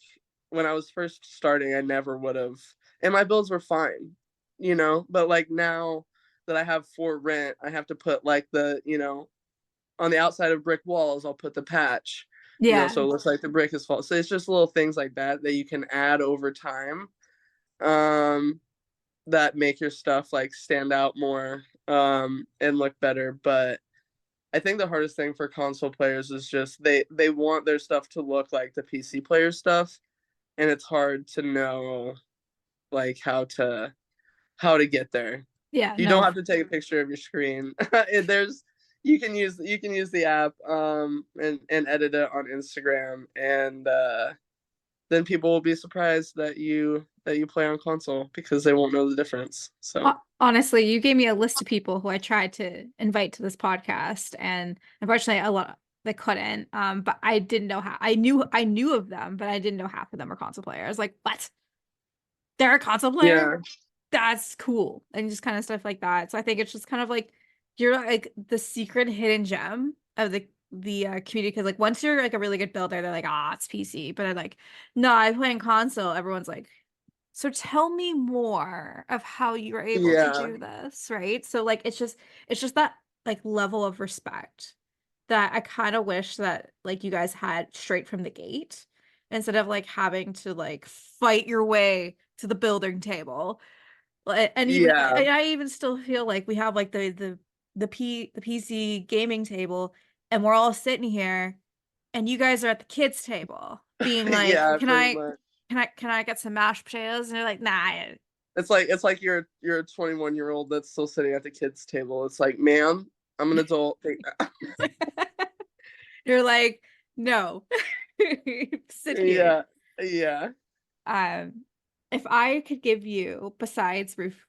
when I was first starting, I never would have, and my builds were fine, you know. But like now that I have for rent, I have to put like the on the outside of brick walls, I'll put the patch, Yeah. so it looks like the brick is false. So it's just little things like that that you can add over time, um, that make your stuff like stand out more, and look better. But I think the hardest thing for console players is just they want their stuff to look like the PC player stuff, and it's hard to know like how to get there. Yeah. You don't No. have to take a picture of your screen. There's you can use the app and edit it on Instagram, and then people will be surprised that you play on console because they won't know the difference. So Honestly, you gave me a list of people who I tried to invite to this podcast, and unfortunately, a lot they couldn't. But I didn't know how. I knew of them, but I didn't know half of them were console players. I was like, what? They're a console player? yeah, That's cool, and just kind of stuff like that. So I think it's just kind of like you're like the secret hidden gem of the community because like once you're like a really good builder, they're like, ah, it's PC. But I'm like, no, I play in console. Everyone's like, so tell me more of how you were able to yeah, do this, right? So like it's just that like level of respect that I kind of wish that like you guys had straight from the gate instead of like having to like fight your way to the building table. And even yeah, I even still feel like we have like the PC gaming table and we're all sitting here and you guys are at the kids table being like, yeah, pretty much. can I get some mashed potatoes? And they're like, nah. It's like you're a 21-year-old that's still sitting at the kids' table. It's like, ma'am, I'm an adult. You're like, no. Sit here. Yeah, yeah. Um, if I could give you, besides roof,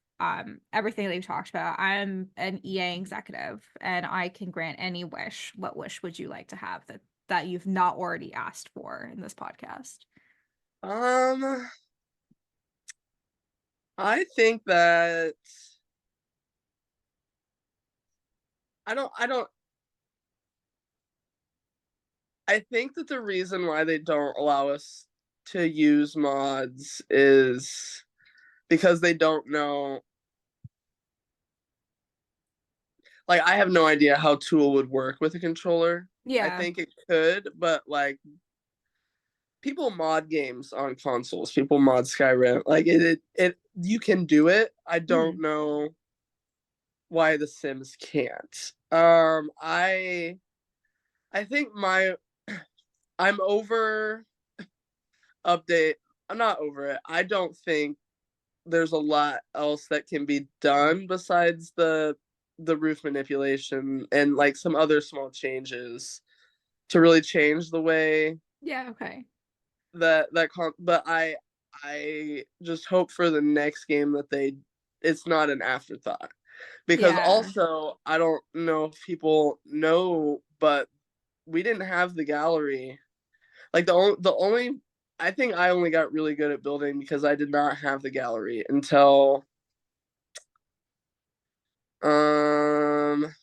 everything that we've talked about, I'm an EA executive and I can grant any wish. What wish would you like to have that you've not already asked for in this podcast? Um, I think that I don't I think that the reason why they don't allow us to use mods is because they don't know. Like I have no idea how Tool would work with a controller. I Yeah. think it could, but like people mod games on consoles. People mod Skyrim. Like it you can do it. I don't Mhm. know why The Sims can't. I think I'm over update. I'm not over it. I don't think there's a lot else that can be done besides the roof manipulation and like some other small changes to really change the way Yeah, okay. but I just hope for the next game that they it's not an afterthought because Yeah. also I don't know if people know, but we didn't have the gallery. Like the only I think I only got really good at building because I did not have the gallery until um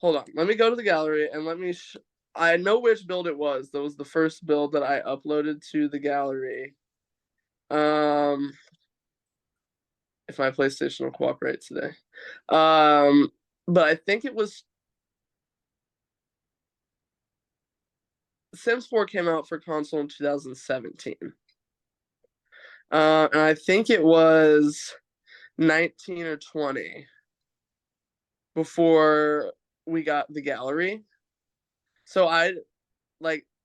hold on. Let me go to the gallery and I know which build it was. That was the first build that I uploaded to the gallery. Um if my PlayStation will cooperate today. Um but I think it was Sims 4 came out for console in 2017. And I think it was 19 or 20 before we got the gallery. So I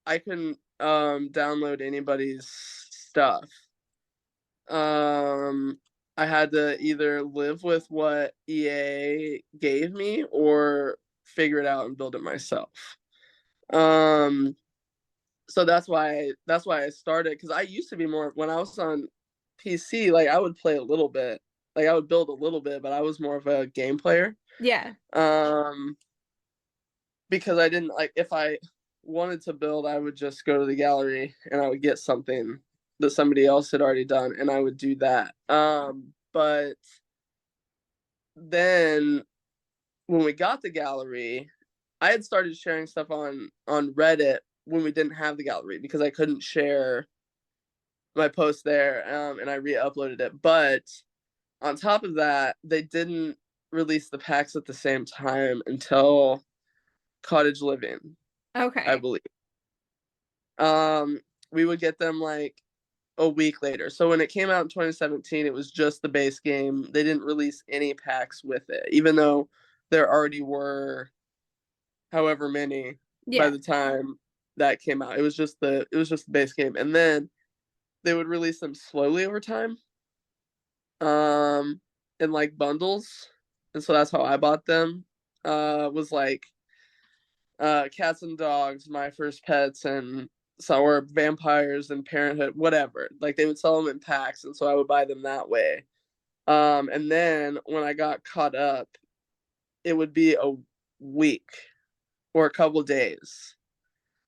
couldn't download anybody's stuff. Um I had to either live with what EA gave me or figure it out and build it myself. Um so that's why I started, because I used to be more, when I was on PC, like I would play a little bit. Like I would build a little bit, but I was more of a game player. Yeah. Um because I didn't, like, if I wanted to build, I would just go to the gallery and I would get something that somebody else had already done and I would do that. But then when we got the gallery, I had started sharing stuff on Reddit when we didn't have the gallery because I couldn't share my post there, and I re-uploaded it. But on top of that, they didn't release the packs at the same time until Cottage Living, I Okay. believe. Um, we would get them like a week later. So when it came out in 2017, it was just the base game. They didn't release any packs with it, even though there already were however many by Yeah. the time that came out. It was just the base game, and then they would release them slowly over time, um, in like bundles, and so that's how I bought them. Was like Cats and Dogs, My First Pets, and so or Vampires and Parenthood, whatever. Like they would sell them in packs, and so I would buy them that way. And then when I got caught up, it would be a week or a couple days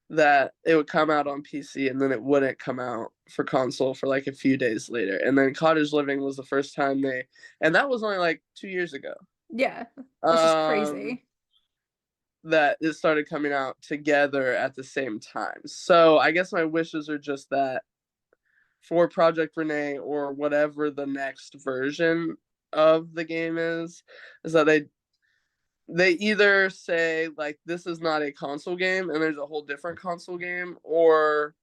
that it would come out on PC, and then it wouldn't come out for console for like a few days later. And then Cottage Living was the first time and that was only like 2 years ago. Yeah. That's just Um, crazy. that it started coming out together at the same time. So I guess my wishes are just that for Project Renee or whatever the next version of the game is that they either say like this is not a console game and there's a whole different console game, or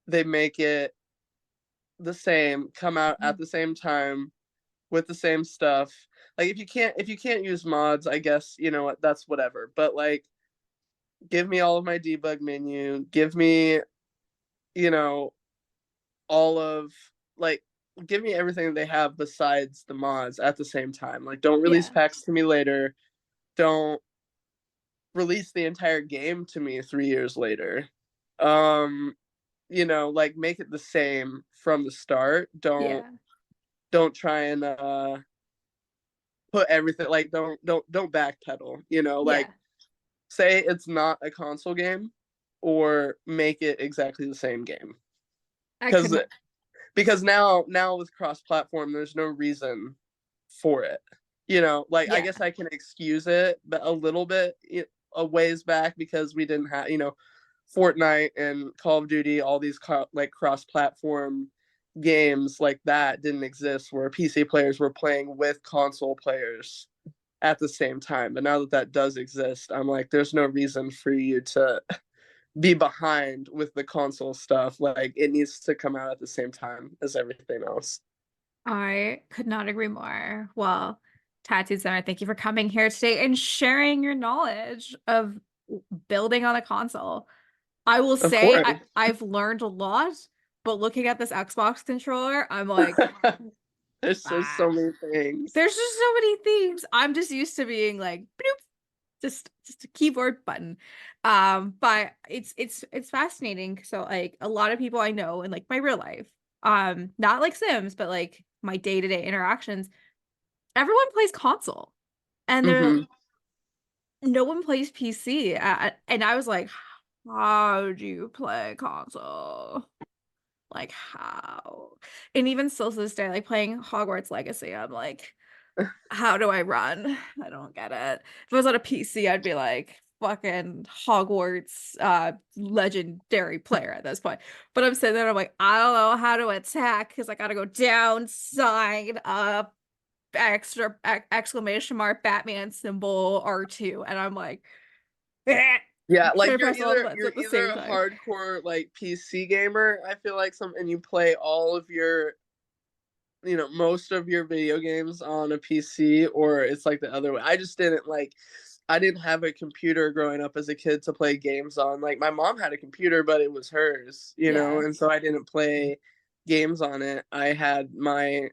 they make it the same, come out at the same time with the same stuff. Like if you can't use mods, I guess you know what, that's whatever. But like give me all of my debug menu, give me, you know, all of like give me everything they have besides the mods at the same time. Like don't release Yeah. packs to me later. Don't release the entire game to me 3 years later. Um like make it the same from the start. Don't Yeah. don't try and put everything, like don't backpedal, like Yeah. say it's not a console game or make it exactly the same game. I could Because not. because now with cross platform there's no reason for it. Like I Yeah. guess I can excuse it but a little bit a ways back because we didn't have, Fortnite and Call of Duty, all these like cross platform games like that didn't exist where PC players were playing with console players at the same time. But now that that does exist, I'm like, there's no reason for you to be behind with the console stuff. Like it needs to come out at the same time as everything else. I could not agree more. Well, Tattooed Center, thank you for coming here today and sharing your knowledge of building on a console. I will Of say course. I've learned a lot, but looking at this Xbox controller, I'm like, There's just ah, so many things. there's just so many things. I'm just used to being like, bloop, just a keyboard button. But it's fascinating. So like a lot of people I know in like my real life, not like Sims, but like my day-to-day interactions, everyone plays console. And they're Mm-hmm. no one plays PC. And I was like, how do you play console? Like how? And even still to this day, like playing Hogwarts Legacy, I'm like, how do I run? I don't get it. If I was on a PC, I'd be like fucking Hogwarts legendary player at this point. But I'm sitting there, I'm like, I don't know how to attack because I gotta go down, side, up, exclamation mark, Batman symbol, R2. And I'm like, eh, Yeah, trying like to you're press all the either buttons you're at the either same a time. hardcore like PC gamer, I feel like, and you play all of your most of your video games on a PC, or it's like the other way. I just didn't like I didn't have a computer growing up as a kid to play games on. Like my mom had a computer, but it was hers, Yeah. and so I didn't play games on it. I had my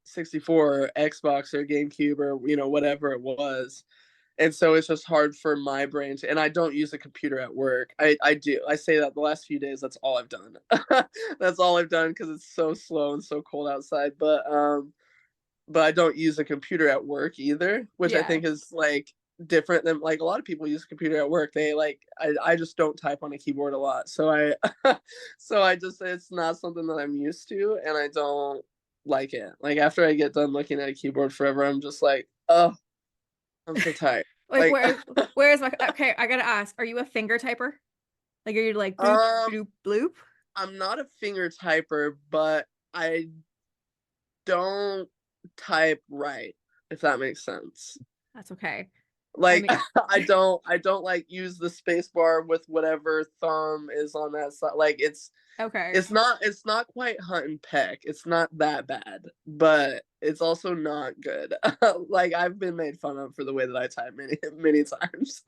64 Xbox or GameCube or whatever it was. And so it's just hard for my brain to, and I don't use a computer at work. I do. I say that the last few days, that's all I've done. That's all I've done because it's so slow and so cold outside. But I don't use a computer at work either, which I Yeah. think is like different than like a lot of people use a computer at work. They like I just don't type on a keyboard a lot. So I just it's not something that I'm used to, and I don't like it. Like after I get done looking at a keyboard forever, I'm just like, oh, I'm so tired. Like Like where's my okay, I gotta ask, are you a finger typer? Like are you like bloop um bloop bloop? I'm not a finger typer, but I don't type right, if that makes sense. That's okay. I Like mean, I don't like use the space bar with whatever thumb is on that side. Like okay. it's not quite hunt and peck. It's not that bad, but it's also not good. Like I've been made fun of for the way that I type many many times.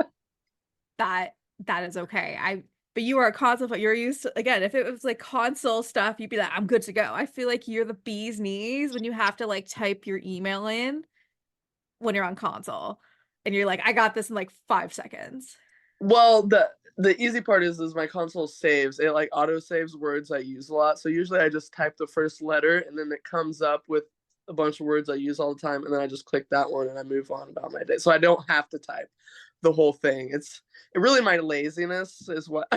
That is okay. But you are a console, but you're used to, again, if it was like console stuff, you'd be like, I'm good to go. I feel like you're the bee's knees when you have to like type your email in when you're on console and you're like, I got this in like 5 seconds. Well, the easy part is my console saves. It like auto saves words I use a lot. So usually I just type the first letter and then it comes up with a bunch of words I use all the time, and then I just click that one and I move on about my day. So I don't have to type the whole thing. It really my laziness is what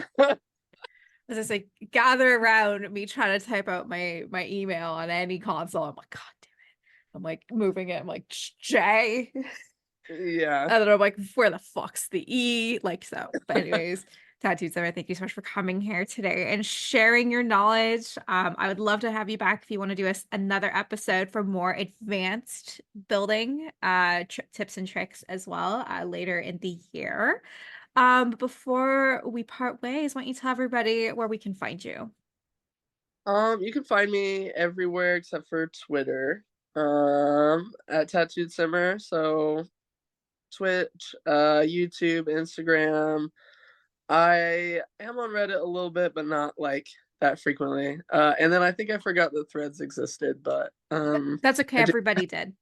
As I say, gather around me trying to type out my email on any console. I'm like, God damn it. I'm like moving it. I'm like, J. yeah. And then I'm like, where the fuck's the E? Like, so. But anyways, Tattooed Summer, thank you so much for coming here today and sharing your knowledge. I would love to have you back if you want to do another episode for more advanced building tips and tricks as well later in the year. Before we part ways, why don't you tell everybody where we can find you? You can find me everywhere except for Twitter. At Tattooed Simmer. So Twitch, YouTube, Instagram. I am on Reddit a little bit, but not like that frequently. And then I think I forgot that Threads existed, but That's okay. I do. Everybody did.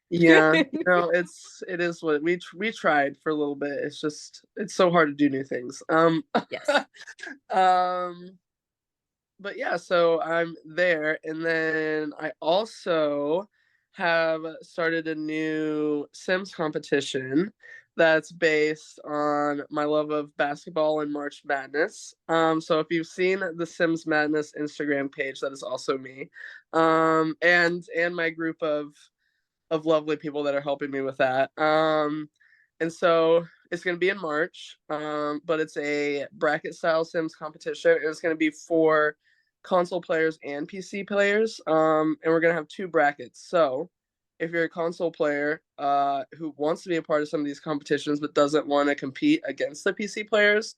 Yeah, it is what we tried for a little bit. It's so hard to do new things. Yes. Um, but yeah, so I'm there, and then I also have started a new Sims competition that's based on my love of basketball and March Madness. So if you've seen the Sims Madness Instagram page, that is also me, and my group of lovely people that are helping me with that. And so it's going to be in March, but it's a bracket style Sims competition. And it's going to be for console players and PC players. And we're going to have two brackets. So if you're a console player who wants to be a part of some of these competitions but doesn't want to compete against the PC players,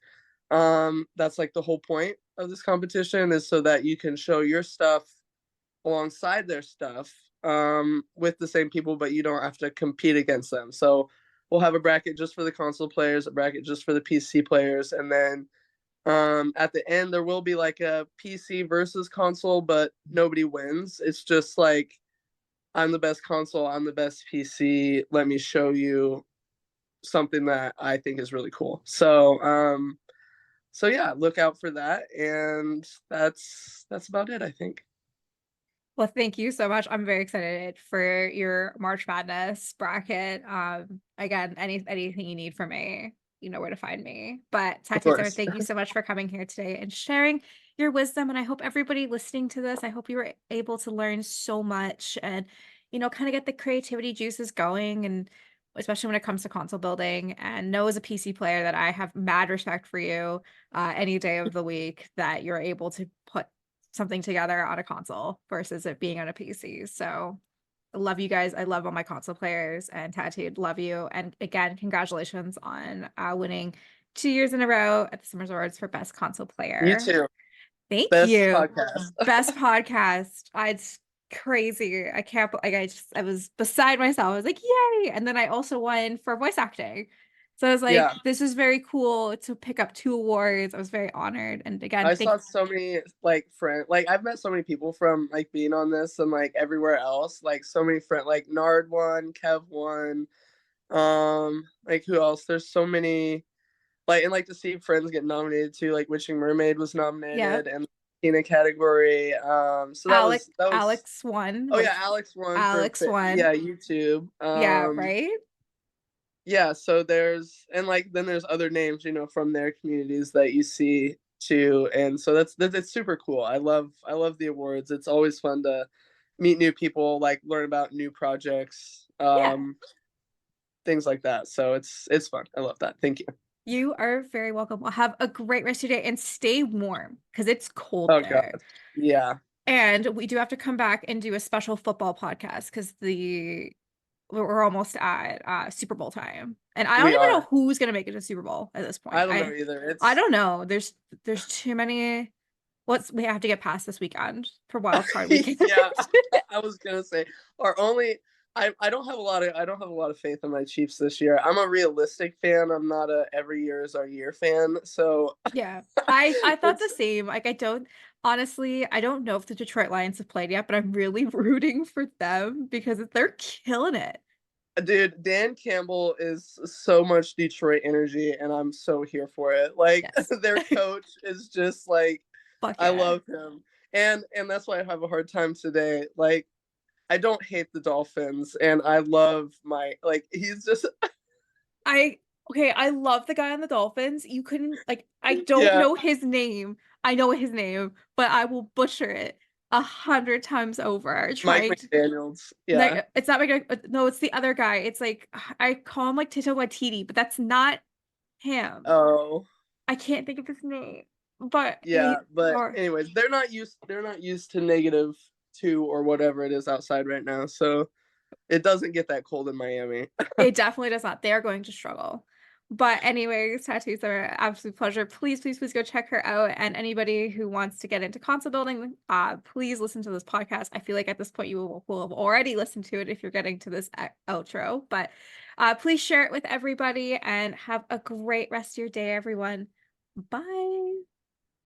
that's like the whole point of this competition, is so that you can show your stuff alongside their stuff with the same people, but you don't have to compete against them. So we'll have a bracket just for the console players, a bracket just for the PC players, and then at the end there will be like a PC versus console, but nobody wins. It's just like, I'm the best console, I'm the best PC. Let me show you something that I think is really cool. So yeah, look out for that, and that's about it, I think. Well, thank you so much. I'm very excited for your March Madness bracket. Again, anything you need from me, you know where to find me. But Of Tattoo Sarah, course. thank you so much for coming here today and sharing your wisdom. And I hope everybody listening to this, I hope you were able to learn so much and, kind of get the creativity juices going. And especially when it comes to console building, and know as a PC player that I have mad respect for you any day of the week that you're able to put something together on a console versus it being on a PC. So I love you guys. I love all my console players, and Tattooed, love you. And again, congratulations on winning 2 years in a row at the Summers Awards for Best Console You Player. too. Thank Best you. podcast. Best podcast. crazy. I can't, I was beside myself. I was like, yay. And then I also won for voice acting. So I was like, Yeah, this is very cool to pick up 2 awards. I was very honored. And again, I thank saw so many like friend like I've met so many people from like being on this and like everywhere else. Like so many friend like Nard won, Kev won, like who else? There's so many like and like to see friends get nominated too. Like Witching Mermaid was yeah. nominated and in a category. So Alex that was Alex won. oh What yeah, is Alex won for Alex won? yeah YouTube. Yeah, right? Yeah, so there's and like then there's other names from their communities that you see too, and so that's super cool. I love the awards. It's always fun to meet new people, like learn about new projects, Yeah. things like that. So it's fun. I love that. Thank you. You are very welcome. Well, have a great rest of your day and stay warm because it's cold Oh god, there. yeah, And we do have to come back and do a special football podcast because the we're almost at Super Bowl time. And I don't we even know are. who's gonna make it to Super Bowl at this point. I don't know either. I don't know. There's too many. What's we have to get past this weekend for wild card weekend. Yeah, I was gonna say our only. I don't have a lot of faith in my Chiefs this year. I'm a realistic fan. I'm not a every year is our year fan. So Yeah. I thought the it's same. Like I don't honestly, I don't know if the Detroit Lions have played yet, but I'm really rooting for them because they're killing it. dude, Dan Campbell is so much Detroit energy, and I'm so here for it. Like Yes. their coach is just like Fuck I yeah. love him, and that's why I have a hard time today. Like I don't hate the Dolphins, and I love my like he's just I okay, I love the guy on the Dolphins. You couldn't like I don't yeah, know his name. I know his name, but I will butcher it 100 times over Mike trying to McDaniel's. Yeah. like it's not like no, it's the other guy. It's like I call him like Tito Waititi, but that's not him. Oh. I can't think of his name. But Yeah, he but or anyways, they're not used to -2 or whatever it is outside right now. So it doesn't get that cold in Miami. it definitely does not. They are going to struggle. But anyways, tattoos are an absolute pleasure. Please, please, please go check her out. And anybody who wants to get into console building, please listen to this podcast. I feel like at this point you will have already listened to it if you're getting to this outro. But please share it with everybody and have a great rest of your day, everyone. Bye.